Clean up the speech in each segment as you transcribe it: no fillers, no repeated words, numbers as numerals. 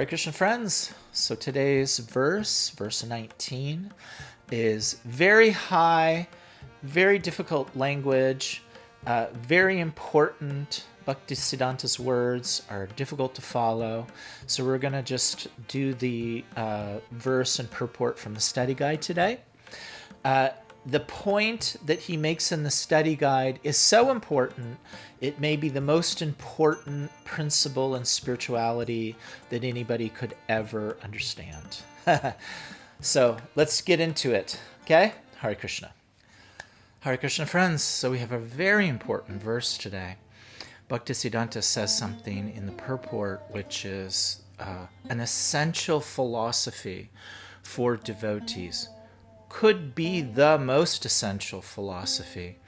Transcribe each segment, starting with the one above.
Hare Krishna friends. So today's verse 19, is very high, very difficult language, very important. Bhaktisiddhanta's words are difficult to follow. So we're going to just do the verse and purport from the study guide today. The point that he makes in the study guide is so important. It may be the most important principle in spirituality that anybody could ever understand. So let's get into it. Okay? Hare Krishna. Hare Krishna friends. So we have a very important verse today. Bhaktisiddhanta says something in the purport which is an essential philosophy for devotees. Could be the most essential philosophy.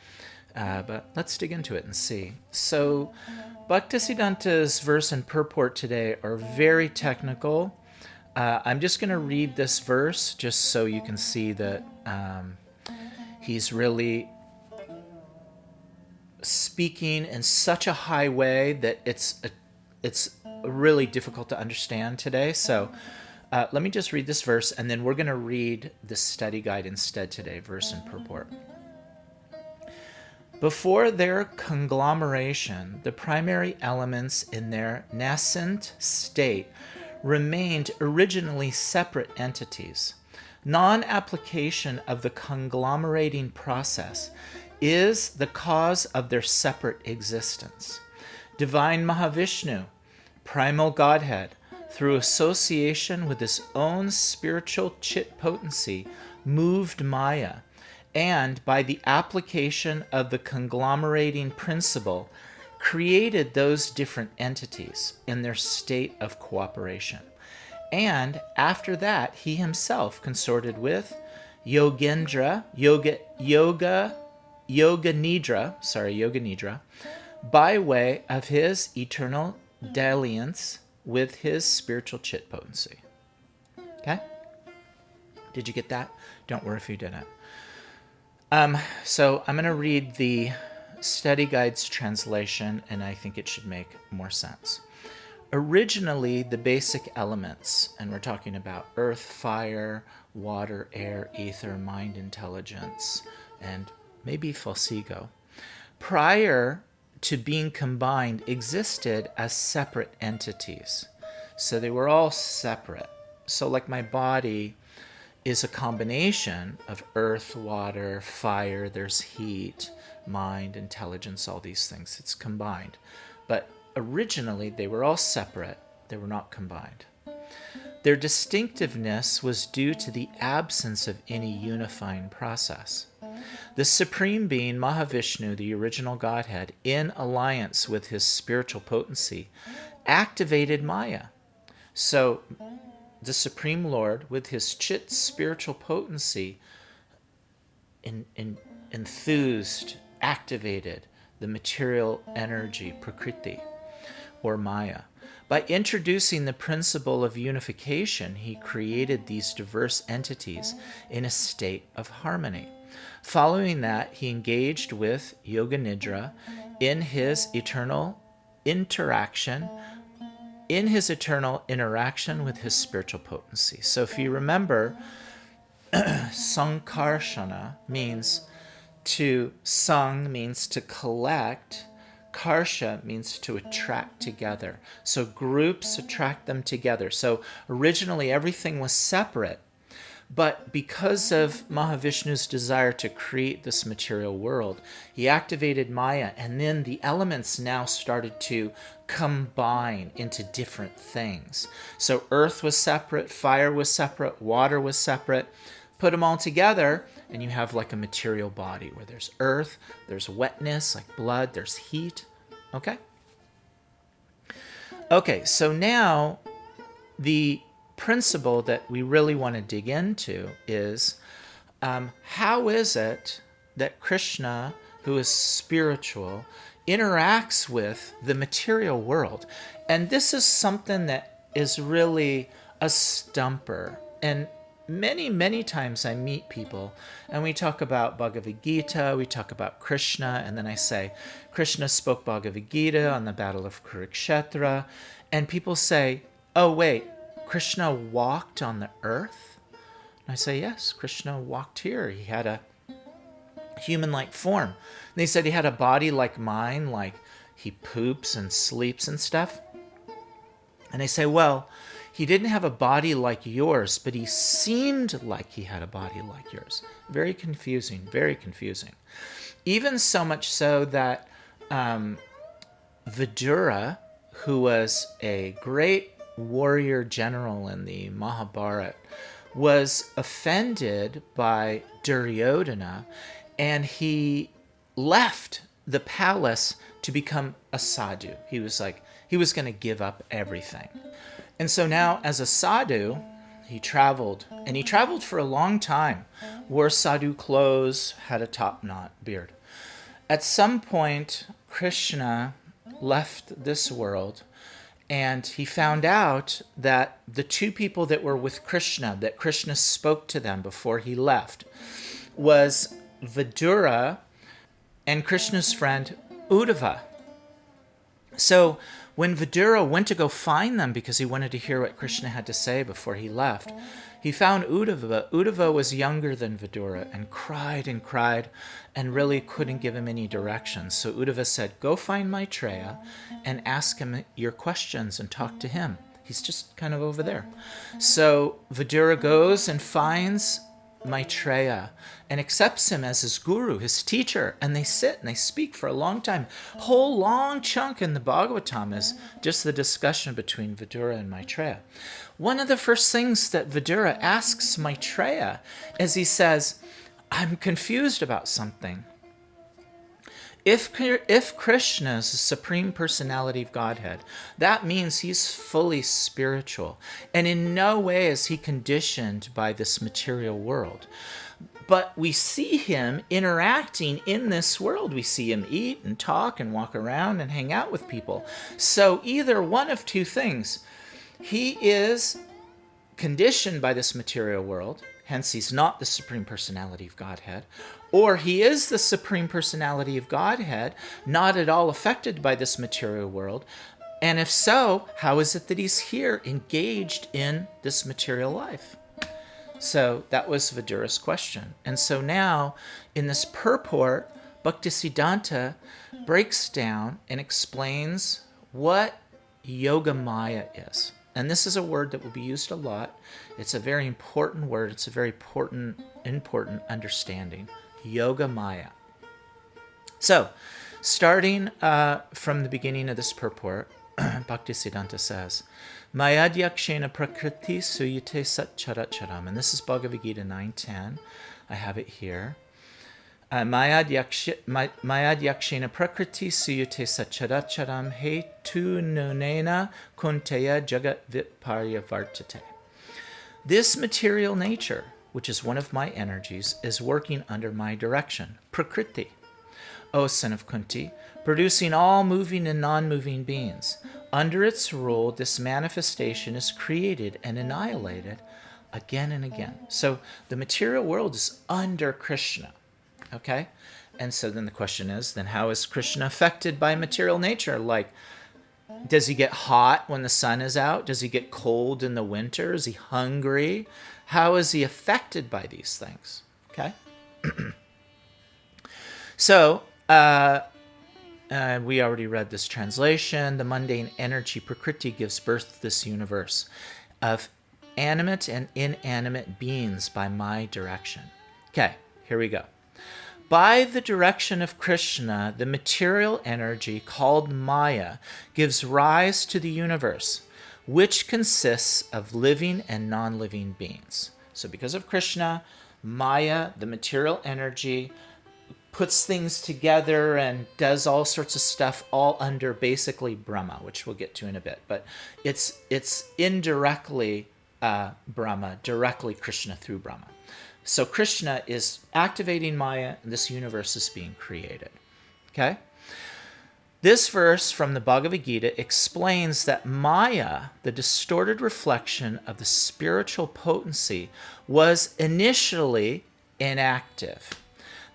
But let's dig into it and see. So Bhaktisiddhanta's verse and purport today are very technical. I'm just going to read this verse just so you can see that he's really speaking in such a high way that it's really difficult to understand today. So let me just read this verse, and then we're going to read the study guide instead today, verse and purport. Before their conglomeration, the primary elements in their nascent state remained originally separate entities. Non-application of the conglomerating process is the cause of their separate existence. Divine Mahavishnu, primal Godhead, through association with his own spiritual chit potency, moved Maya, and by the application of the conglomerating principle, created those different entities in their state of cooperation. And after that, he himself consorted with Yoga Nidra, by way of his eternal dalliance with his spiritual chit potency. Okay? Did you get that? Don't worry if you didn't. So I'm going to read the study guide's translation, and I think it should make more sense. Originally, the basic elements, and we're talking about earth, fire, water, air, ether, mind, intelligence, and maybe false ego, prior to being combined, existed as separate entities. So they were all separate. So like my body is a combination of earth, water, fire, there's heat, mind, intelligence, all these things. It's combined. But originally, they were all separate. They were not combined. Their distinctiveness was due to the absence of any unifying process. The Supreme Being, Mahavishnu, the original Godhead, in alliance with his spiritual potency, activated Maya. So the Supreme Lord, with his chit spiritual potency, enthused, activated the material energy, Prakriti, or Maya. By introducing the principle of unification, he created these diverse entities in a state of harmony. Following that, he engaged with Yoga Nidra in his eternal interaction with his spiritual potency. So if you remember, Sankarshana means to collect, Karsha means to attract together. So groups attract them together. So originally everything was separate, but because of Mahavishnu's desire to create this material world, he activated Maya, and then the elements now started to combine into different things. So earth was separate, fire was separate, water was separate. Put them all together, and you have like a material body where there's earth, there's wetness, like blood, there's heat. Okay? Okay, so now the principle that we really want to dig into is how is it that Krishna, who is spiritual, interacts with the material world? And this is something that is really a stumper. And many times I meet people and we talk about Bhagavad Gita, we talk about Krishna, and then I say, Krishna spoke Bhagavad Gita on the Battle of Kurukshetra, and people say, oh wait, Krishna walked on the earth? And I say, yes, Krishna walked here. He had a human-like form. And they said he had a body like mine, like he poops and sleeps and stuff. And they say, well, he didn't have a body like yours, but he seemed like he had a body like yours. Very confusing, very confusing. Even so much so that Vidura, who was a great warrior general in the Mahabharata, was offended by Duryodhana, and he left the palace to become a sadhu. He was going to give up everything. And so now, as a sadhu, he traveled, and he traveled for a long time, wore sadhu clothes, had a top-knot beard. At some point, Krishna left this world, and he found out that the two people that were with Krishna, that Krishna spoke to them before he left, was Vidura and Krishna's friend Uddhava. So when Vidura went to go find them because he wanted to hear what Krishna had to say before he left, he found Uddhava. Uddhava was younger than Vidura and cried and really couldn't give him any directions. So Uddhava said, go find Maitreya and ask him your questions and talk to him. He's just kind of over there. So Vidura goes and finds Maitreya and accepts him as his guru, his teacher, and they sit and they speak for a long time. A whole long chunk in the Bhagavatam is just the discussion between Vidura and Maitreya. One of the first things that Vidura asks Maitreya is he says, I'm confused about something. If Krishna is the Supreme Personality of Godhead, that means he's fully spiritual, and in no way is he conditioned by this material world. But we see him interacting in this world. We see him eat and talk and walk around and hang out with people. So either one of two things. He is conditioned by this material world, hence he's not the Supreme Personality of Godhead, or he is the Supreme Personality of Godhead, not at all affected by this material world. And if so, how is it that he's here engaged in this material life? So that was Vidura's question. And so now, in this purport, Bhaktisiddhanda breaks down and explains what Yoga Maya is. And this is a word that will be used a lot. It's a very important word. It's a very important understanding. Yoga Maya. So, starting from the beginning of this purport, Bhaktisiddhanda says, Mayadhyakshena prakriti suyate satcharacharam. And this is Bhagavad Gita 9.10. I have it here. Mayadhyakshena prakriti suyate satcharacharam he tu nunena kunteya jagat vitparya vartate. This material nature, which is one of my energies, is working under my direction, Prakriti, O son of Kunti, producing all moving and non-moving beings. Under its rule, this manifestation is created and annihilated again and again. So the material world is under Krishna, okay? And so then the question is, then how is Krishna affected by material nature? Like, does he get hot when the sun is out? Does he get cold in the winter? Is he hungry? How is he affected by these things? Okay? So, we already read this translation. The mundane energy, Prakriti, gives birth to this universe of animate and inanimate beings by my direction. Okay, here we go. By the direction of Krishna, the material energy called Maya gives rise to the universe, which consists of living and non-living beings. So because of Krishna, Maya, the material energy, puts things together and does all sorts of stuff all under basically Brahma, which we'll get to in a bit. But it's indirectly Brahma, directly Krishna through Brahma. So Krishna is activating Maya, and this universe is being created. Okay? This verse from the Bhagavad Gita explains that Maya, the distorted reflection of the spiritual potency, was initially inactive.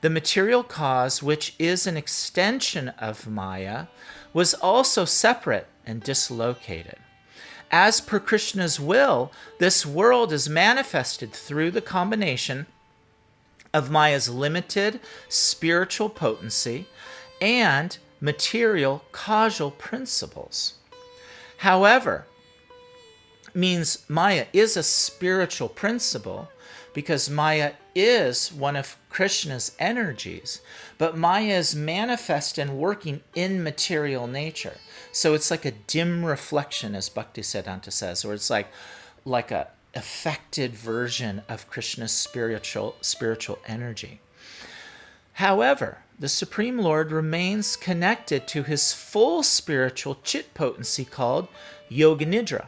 The material cause, which is an extension of Maya, was also separate and dislocated. As per Krishna's will, this world is manifested through the combination of Maya's limited spiritual potency and material causal principles. However, means Maya is a spiritual principle because Maya is one of Krishna's energies, but Maya is manifest and working in material nature. So it's like a dim reflection, as Bhaktisiddhanda says, or it's like a affected version of Krishna's spiritual energy. However, the Supreme Lord remains connected to his full spiritual chit potency called Yoga Nidra.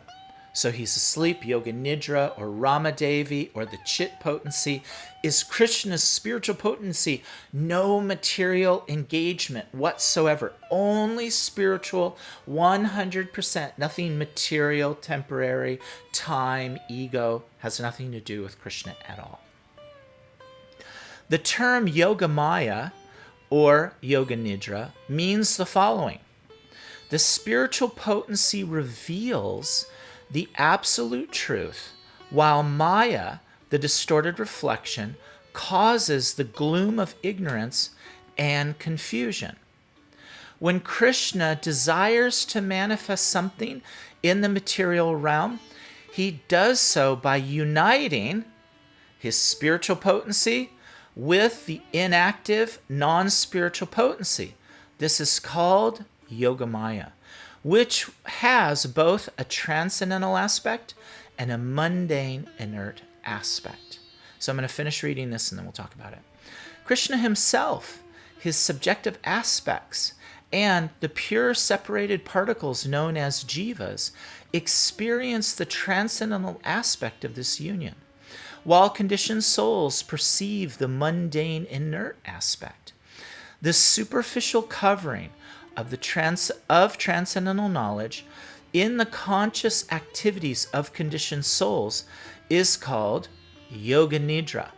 So he's asleep, Yoga Nidra, or Ramadevi, or the chit potency is Krishna's spiritual potency. No material engagement whatsoever. Only spiritual, 100%. Nothing material, temporary, time, ego. Has nothing to do with Krishna at all. The term Yoga Maya, or Yoga Nidra, means the following. The spiritual potency reveals the absolute truth, while Maya, the distorted reflection, causes the gloom of ignorance and confusion. When Krishna desires to manifest something in the material realm, he does so by uniting his spiritual potency with the inactive, non-spiritual potency. This is called Yoga Maya, which has both a transcendental aspect and a mundane, inert aspect. So I'm going to finish reading this and then we'll talk about it. Krishna himself, his subjective aspects, and the pure separated particles known as jivas experience the transcendental aspect of this union, while conditioned souls perceive the mundane, inert aspect. The superficial covering of transcendental knowledge in the conscious activities of conditioned souls is called Yoga Nidra,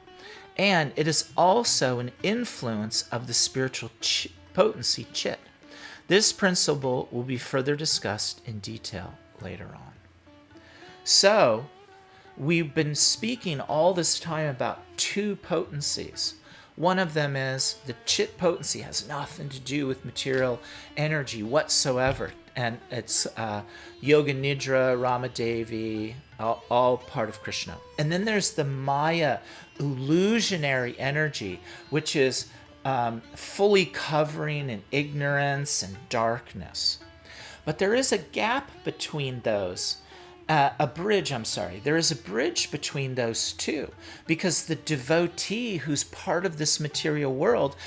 and it is also an influence of the spiritual potency chit. This principle will be further discussed in detail later on. So, we've been speaking all this time about two potencies. One of them is the chit potency has nothing to do with material energy whatsoever. And it's Yoga Nidra, Ramadevi, all part of Krishna. And then there's the Maya illusionary energy, which is fully covering in ignorance and darkness. But there is a gap between those. There is a bridge between those two, because the devotee who's part of this material world,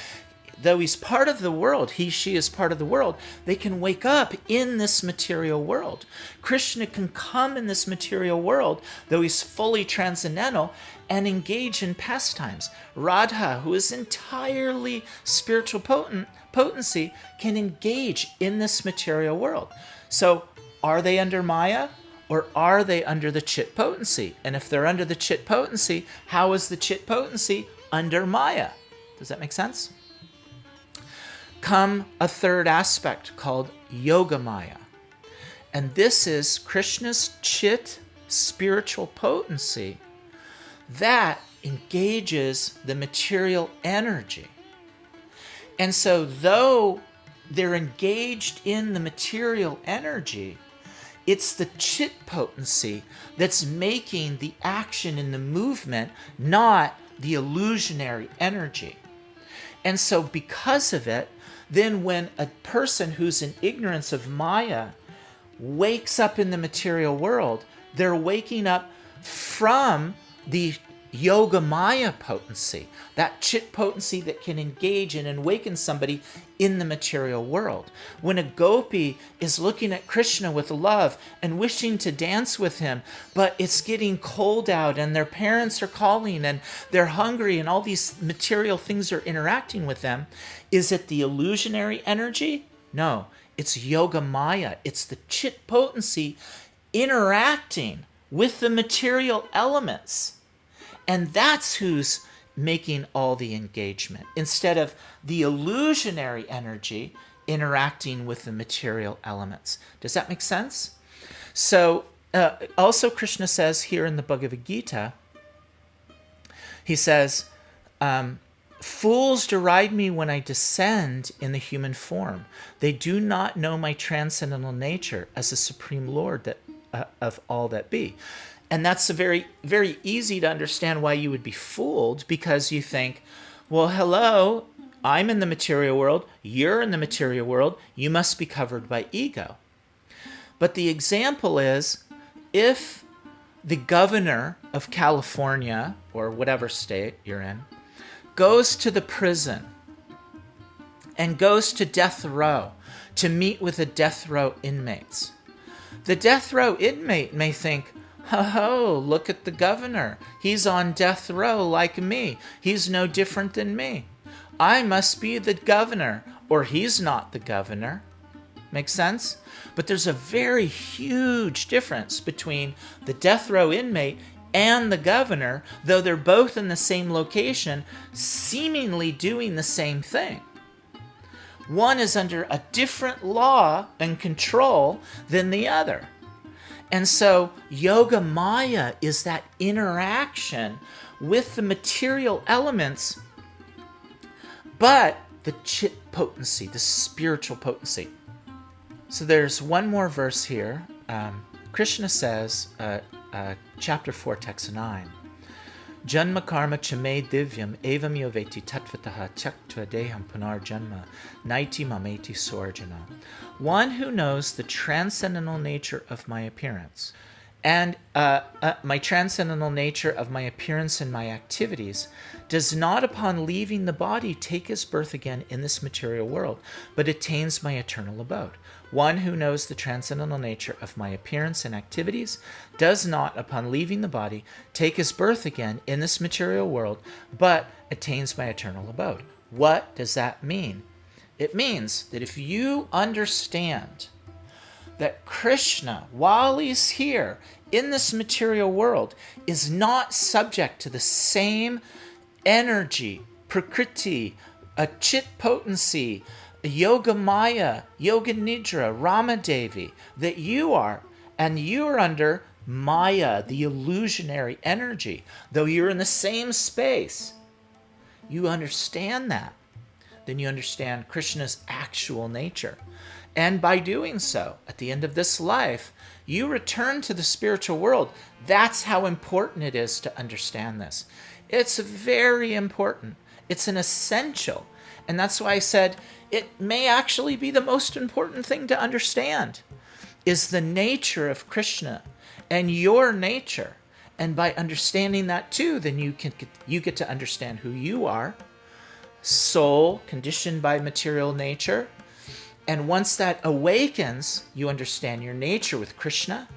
though he's part of the world, she is part of the world, they can wake up in this material world. Krishna can come in this material world, though he's fully transcendental, and engage in pastimes. Radha, who is entirely spiritual potency, can engage in this material world. So, are they under Maya? Or are they under the chit potency? And if they're under the chit potency, how is the chit potency under Maya? Does that make sense? Come a third aspect called Yoga Maya. And this is Krishna's chit spiritual potency that engages the material energy. And so though they're engaged in the material energy, it's the chit potency that's making the action in the movement, not the illusionary energy. And so because of it, then when a person who's in ignorance of Maya wakes up in the material world, they're waking up from the Yoga Maya potency, that chit potency that can engage and awaken somebody in the material world. When a gopi is looking at Krishna with love and wishing to dance with him, but it's getting cold out and their parents are calling and they're hungry and all these material things are interacting with them, is it the illusionary energy? No, it's Yoga Maya. It's the chit potency interacting with the material elements. And that's who's making all the engagement, instead of the illusionary energy interacting with the material elements. Does that make sense? So Also, Krishna says here in the Bhagavad Gita, he says, fools deride me when I descend in the human form. They do not know my transcendental nature as the Supreme Lord that of all that be. And that's very, very easy to understand why you would be fooled, because you think, well, hello, I'm in the material world, you're in the material world, you must be covered by ego. But the example is, if the governor of California, or whatever state you're in, goes to the prison and goes to death row to meet with the death row inmates, the death row inmate may think, oh, look at the governor. He's on death row like me. He's no different than me. I must be the governor, or he's not the governor. Make sense? But there's a very huge difference between the death row inmate and the governor, though they're both in the same location, seemingly doing the same thing. One is under a different law and control than the other. And so Yoga Maya is that interaction with the material elements, but the chit potency, the spiritual potency. So there's one more verse here. Krishna says, chapter 4, text 9, Janma karma chame divyam evam yoveti tattvataha tyaktva deham punar janma naiti mameti sorjana. One who knows the transcendental nature of my appearance, and my transcendental nature of my appearance and my activities, does not upon leaving the body take his birth again in this material world, but attains my eternal abode. One who knows the transcendental nature of my appearance and activities does not, upon leaving the body, take his birth again in this material world, but attains my eternal abode. What does that mean? It means that if you understand that Krishna, while he's here in this material world, is not subject to the same energy, prakriti, a chit potency, Yoga Maya, Yoga Nidra, Rama Devi, that you are, and you're under Maya, the illusionary energy, though you're in the same space, you understand that, then you understand Krishna's actual nature. And by doing so, at the end of this life, you return to the spiritual world. That's how important it is to understand this. It's very important. It's an essential. And that's why I said it may actually be the most important thing to understand, is the nature of Krishna and your nature. And by understanding that too, then you get to understand who you are, soul conditioned by material nature. And once that awakens, you understand your nature with Krishna.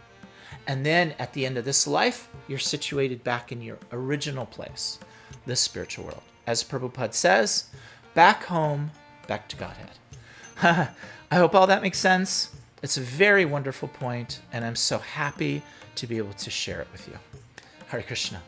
And then at the end of this life, you're situated back in your original place, the spiritual world. As Prabhupada says, back home, back to Godhead. I hope all that makes sense. It's a very wonderful point, and I'm so happy to be able to share it with you. Hare Krishna.